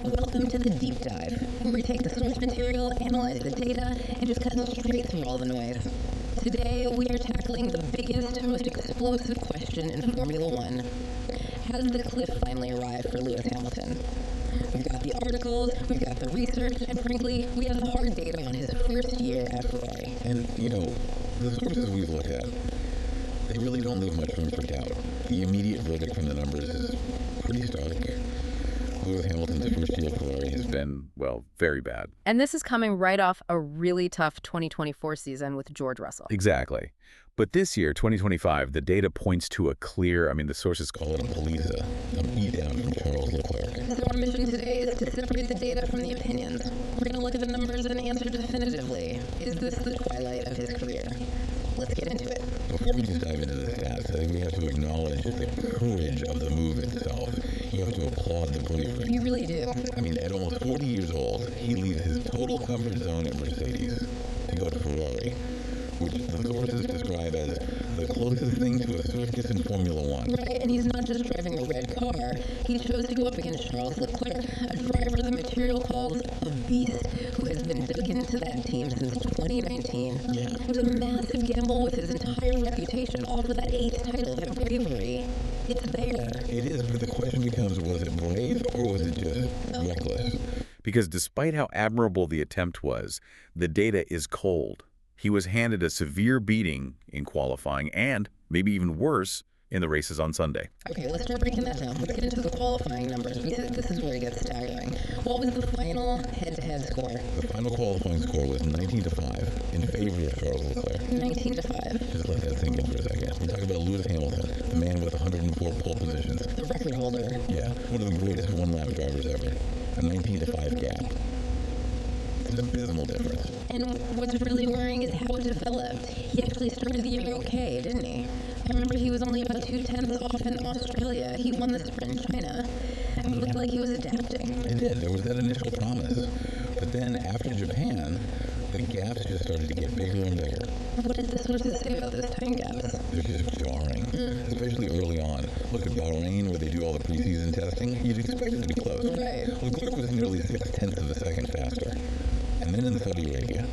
Welcome to the Deep Dive, where we take the source material, analyze the data, and just cut straight through all the noise. Today, we are tackling the biggest, most explosive question in Formula One. Has the cliff finally arrived for Lewis Hamilton? We've got the articles, we've got the research, and frankly, we have the hard data on his first year at Ferrari. And, the sources we've looked at, they really don't leave much room for doubt. The immediate verdict from the numbers is pretty stark. Lewis Hamilton's first year at Ferrari has been, very bad. And this is coming right off a really tough 2024 season with George Russell. Exactly. But this year, 2025, the data points to a clear, the sources call it a paliza, a beatdown from Charles LECLERC. So our mission today is to separate the data from the opinions. We're going to look at the numbers and answer definitively. Is this the twilight of his career? Let's get into it. Before we just dive into the stats, I think we have to acknowledge the courage of the move itself. You have to applaud the bravery. You really do. At almost 40 years old, he leaves his total comfort zone at Mercedes to go to Ferrari, which the sources describe as the closest thing to a circus in Formula One. Right, and he's not just driving a red car. He chose to go up against Charles LECLERC, a driver the material calls a beast, who has been dug into that team since 2019. Yeah. It was a massive gamble with his entire reputation, all for that 8th title, that bravery. It's there. It is, but the question becomes, was it brave or was it just reckless? Because despite how admirable the attempt was, the data is cold. He was handed a severe beating in qualifying and, maybe even worse, in the races on Sunday. Okay, let's start breaking that down. Let's get into the qualifying numbers. This is where it gets staggering. What was the final head-to-head score? The final qualifying score was 19-5 in favor of Charles LECLERC. 19-5. Just let that sink in for a second. We're talking about Lewis Hamilton, the man with 104 pole positions. The record holder. Yeah, one of the greatest one-lap drivers ever. A 19-5 gap. It's an abysmal difference. And what's really worrying is how it developed. He actually started the year okay, didn't he? I remember he was only about 2/10 off in Australia. He won the sprint in China. And it looked like he was adapting. It did. There was that initial promise. But then after Japan, the gaps just started to get bigger and bigger. What did the sources say about those time gaps? They're just jarring, especially early on. Look at Bahrain, where they do all the preseason testing. You'd expect it to be close. Right. LECLERC was nearly 0.6 of a second faster. And then in Saudi Arabia,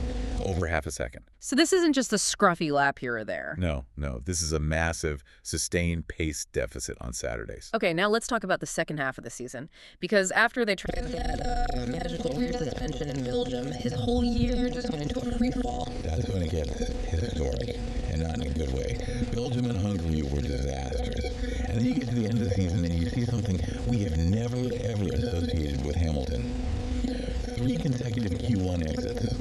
Over half a second. So this isn't just a scruffy lap here or there. No. This is a massive, sustained pace deficit on Saturdays. Okay, now let's talk about the second half of the season. Because after they tried That magical rear suspension in Belgium, his whole year just went into a free fall. that's when it gets historic, and not in a good way. Belgium and Hungary were disasters. And then you get to the end of the season and you see something we have never, ever associated with Hamilton. 3 consecutive Q1 exits.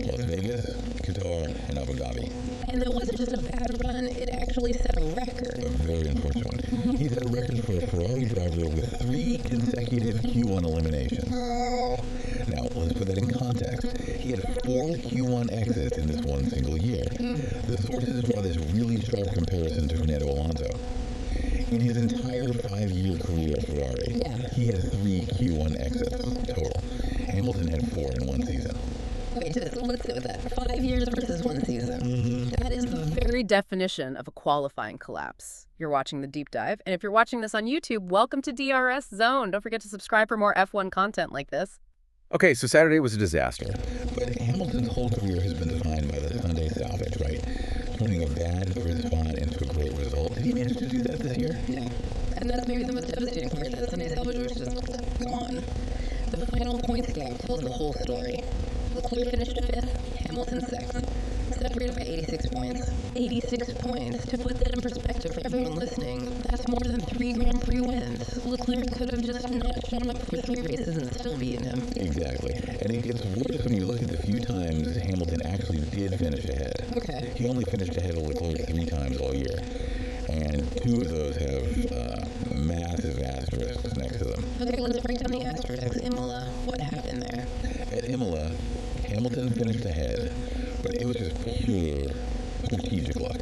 Las Vegas, Qatar, and Abu Dhabi. And it wasn't just a bad run, it actually set a record. A very unfortunate one. He set a record for a Ferrari driver with 3 consecutive Q1 eliminations. Now, let's put that in context. He had 4 Q1 exits in this one single year. The sources draw this really sharp comparison to Fernando Alonso. In his entire 5-year career at Ferrari, he had 3 Q1 exits total. Hamilton had 4 in one season. Wait, let's go with that. 5 years versus one season. That is the very definition of a qualifying collapse. You're watching The Deep Dive, and if you're watching this on YouTube, welcome to DRS Zone. Don't forget to subscribe for more F1 content like this. Okay, so Saturday was a disaster. But Hamilton's whole career has been defined by the Sunday salvage, right? Turning a bad third spot into a great result. Did he manage to do that this year? No. And that's maybe the most devastating part. That Sunday salvage was just gone. The final points gap tells the whole story. LECLERC finished 5th, Hamilton 6th, separated by 86 points. 86 points. To put that in perspective for everyone listening, that's more than 3 Grand Prix wins. LECLERC could have just not shown up for 3 races and still beaten him. Exactly. And it gets worse when you look at the few times Hamilton actually did finish ahead. Okay. He only finished ahead of LECLERC 3 times all year. And 2 of those have massive asterisks next to them. Okay, let's break down the asterisks. Imola, what happened there? At Imola, Hamilton finished ahead, but it was just pure strategic luck.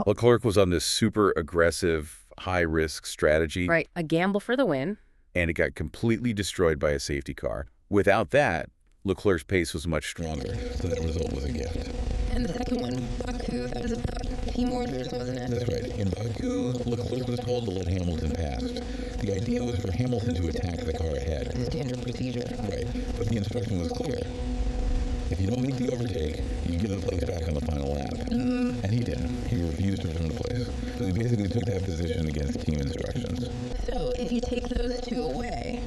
LECLERC was on this super aggressive, high-risk strategy. Right, a gamble for the win. And it got completely destroyed by a safety car. Without that, LECLERC's pace was much Stronger, so that result was a gift. And the second one, Baku, that was about team orders, wasn't it? That's right. In Baku, LECLERC was told to let Hamilton pass. The idea was for Hamilton to attack the car ahead. Standard procedure. procedure. Right, but the instruction was clear. If you don't make the overtake, you give the place back on the final lap. And he didn't. He refused to return the place. So he basically took that position against team instructions. So if you take those two away,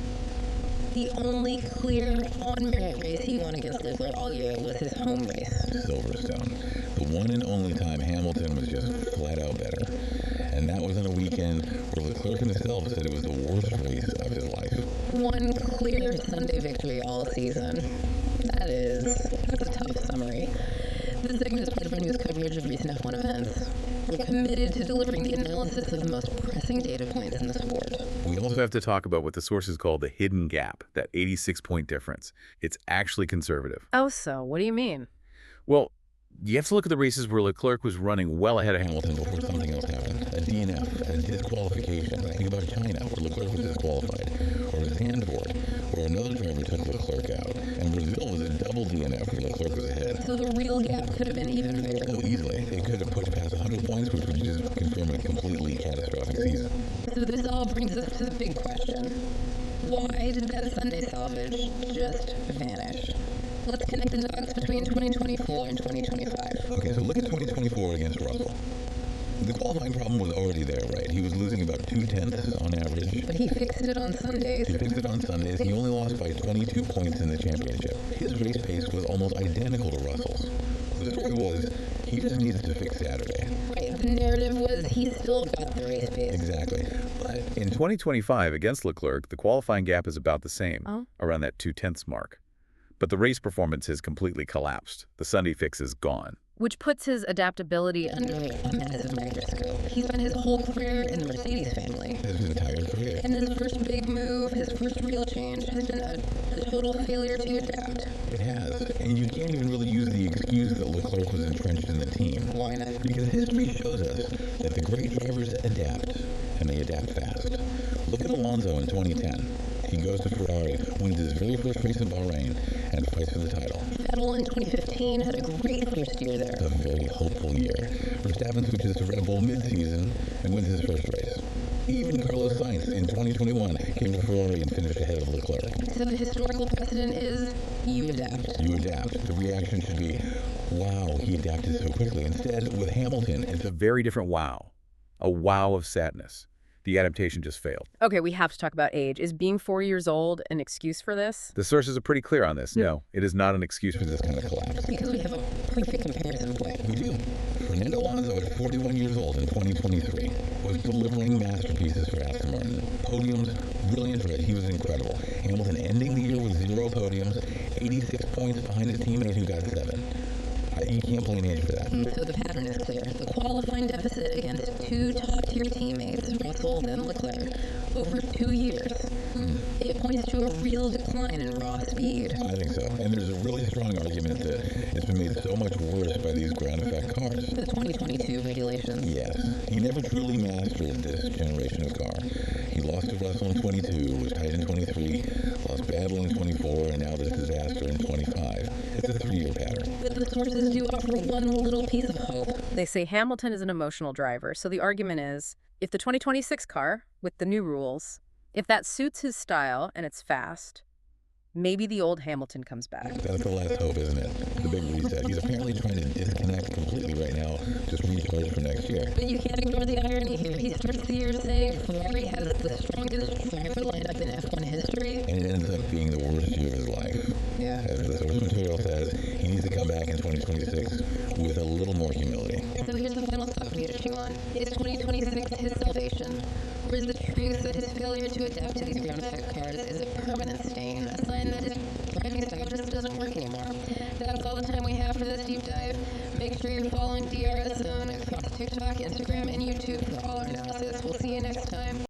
the only clear on-merit race he won against LECLERC all year was his home race. Silverstone. The one and only time Hamilton was just flat out better. And that was on a weekend where LECLERC himself said it was the worst race of his life. One clear Sunday victory all season. That's a tough summary. This segment is part of our news coverage of recent F1 events. We're committed to delivering the analysis of the most pressing data points in the sport. We also have to talk about what the sources call the hidden gap, that 86-point difference. It's actually conservative. Oh, so what do you mean? Well, you have to look at the races where LECLERC was running well ahead of Hamilton before something else happened. A DNF, a disqualification. Think about China, where LECLERC was disqualified. Or Zandvoort, where another driver took LECLERC out. And Brazil was a double DNF where LECLERC was ahead. So the real gap could have been even bigger. Oh, easily. It could have pushed past 100 points, which would just confirm a completely catastrophic season. So this all brings us to the big question. Why did that Sunday salvage just vanish? Let's connect the dots between 2024 and 2025. Okay, so look at 2024 against Russell. The qualifying problem was already there, right? He was losing about 2/10 on average. But he fixed it on Sundays. He fixed it on Sundays. He only lost by 22 points in the championship. His race pace was almost identical to Russell's. The story was, he just needed to fix Saturday. Right, the narrative was he still got the race pace. Exactly. But In 2025 against LECLERC, the qualifying gap is about the same, around that 2/10 mark. But the race performance has completely collapsed. The Sunday fix is gone. Which puts his adaptability Under a massive microscope. He spent his whole career in the Mercedes family. his entire career. And his first big move, his first real change, has been a total failure to adapt. It has. And you can't even really use the excuse that LECLERC was entrenched in the team. Why not? Because history shows us that the great drivers adapt, and they adapt fast. Look at Alonso in 2010. He goes to Ferrari, wins his very first race in Bahrain, and fights for the title. Vettel in 2015 had a great first year there. A very hopeful year. Verstappen switches to Red Bull mid-season and wins his first race. Even Carlos Sainz in 2021 came to Ferrari and finished ahead of LECLERC. So the historical precedent is you adapt. You adapt. The reaction should be, wow, he adapted so quickly. Instead, with Hamilton, It's a very different wow. A wow of sadness. The adaptation just failed. Okay, we have to talk about age. Is being 4 years old an excuse for this? The sources are pretty clear on this. No, it is not an excuse for this kind of collapse. Because we have a perfect comparison point. We do. Fernando Alonso, at 41 years old in 2023, was delivering masterpieces for Aston Martin. Podiums, brilliant race. He was incredible. Hamilton ending the year with 0 podiums, 86 points behind his teammate who got 7. You can't blame age for that. So the pattern is clear. The qualifying deficit against two top-tier teammates, Russell and LECLERC, over 2 years. It points to a real decline in raw speed. I think so. And there's a really strong argument that it's been made so much worse by these ground effect cars. The 2022 regulations. Yes. He never truly mastered this generation of car. He lost to Russell in 22, was tight in 23, lost badly in 24, and now this disaster in 25. It's a 3-year pattern. But the sources do offer one little piece of hope. They say Hamilton is an emotional driver. So the argument is, if the 2026 car, with the new rules, if that suits his style and it's fast, maybe the old Hamilton comes back. That's the last hope, isn't it? The big reset. He's apparently trying to disconnect completely right now, just recharge for next year. But you can't ignore the irony here. He starts the year saying Ferrari has the strongest driver lineup in F1 history. And it ends up being the worst year of his life. Yeah. As the source material says, he needs to come back in 2026 with a little more humility. So here's the final thought for you to chew on. Is 2026 his salvation? Or is the truth that his failure to adapt to these ground effect cars is a permanent stain, a sign that his driving style just doesn't work anymore? That's all the time we have for this deep dive. Make sure you're following DRS Zone across TikTok, Instagram, and YouTube for all our analysis. We'll see you next time.